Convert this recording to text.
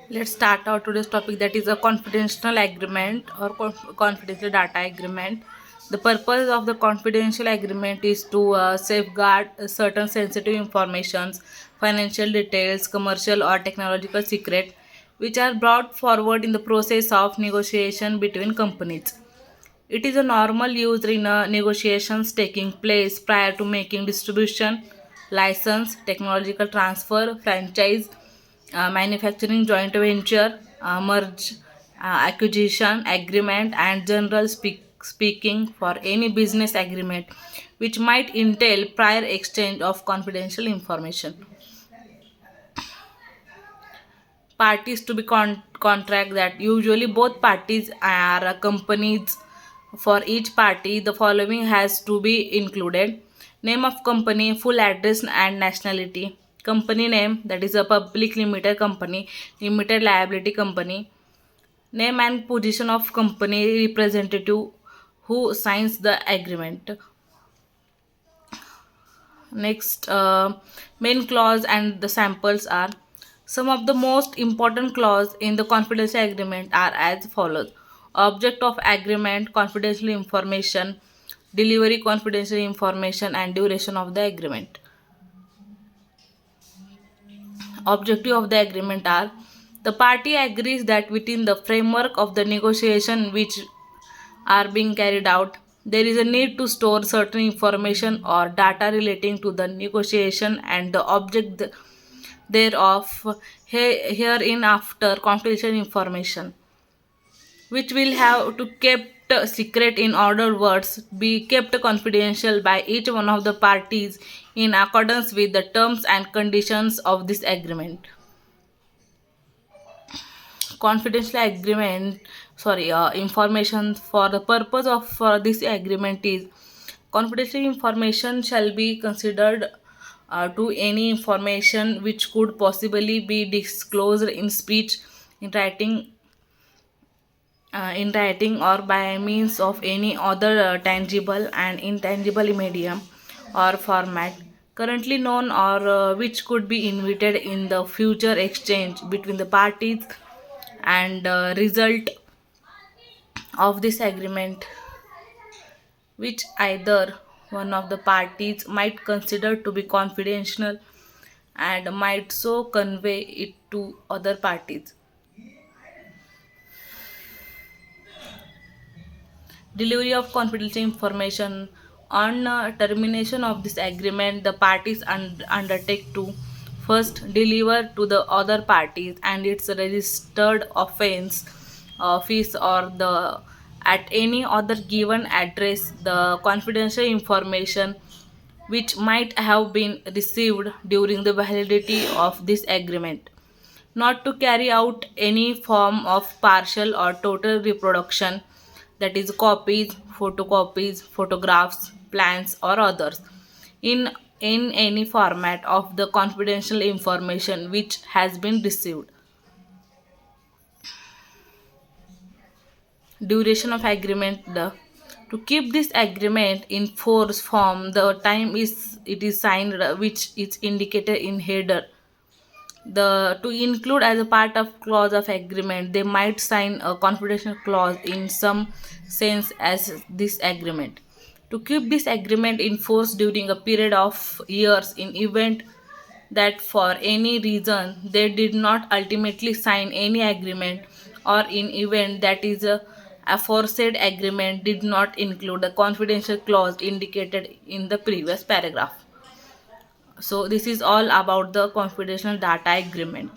Let's start our today's topic, that is a confidential agreement or confidential data agreement. The purpose of the confidential agreement is to safeguard certain sensitive informations, financial details, commercial or technological secret, which are brought forward in the process of negotiation between companies. It is a normal use in negotiations taking place prior to making distribution, license, technological transfer, franchise, manufacturing joint venture, merge, acquisition agreement, and speaking for any business agreement which might entail prior exchange of confidential information. Parties to be contract, that usually both parties are companies. For each party the following has to be included: name of company, full address and nationality, company name, that is a public limited company, limited liability company, name and position of company representative who signs the agreement. Next, main clause and the samples are: some of the most important clause in the confidential agreement are as follows: object of agreement, confidential information, delivery confidential information, and duration of the agreement. Objective of the agreement are: the party agrees that within the framework of the negotiation which are being carried out, there is a need to store certain information or data relating to the negotiation and the object thereof, hereinafter confidential information, which will have to kept secret, in other words be kept confidential by each one of the parties in accordance with the terms and conditions of this agreement. Confidential agreement, information for the purpose of this agreement is: confidential information shall be considered to any information which could possibly be disclosed in speech, in writing, or by means of any other tangible and intangible medium or format currently known, or which could be invited in the future exchange between the parties, and result of this agreement which either one of the parties might consider to be confidential and might so convey it to other parties. Delivery of confidential information: on termination of this agreement, the parties undertake to first deliver to the other parties and its registered offense office, or the at any other given address, the confidential information which might have been received during the validity of this agreement, not to carry out any form of partial or total reproduction, that is copies, photocopies, photographs, plans, or others, in any format of the confidential information which has been received. Duration of agreement: the to keep this agreement in force from the time is it is signed, which is indicated in header. The to include as a part of clause of agreement, they might sign a confidential clause in some sense as this agreement. To keep this agreement in force during a period of years, in event that for any reason they did not ultimately sign any agreement, or in event that is a aforesaid agreement did not include the confidential clause indicated in the previous paragraph. So this is all about the confidential data agreement.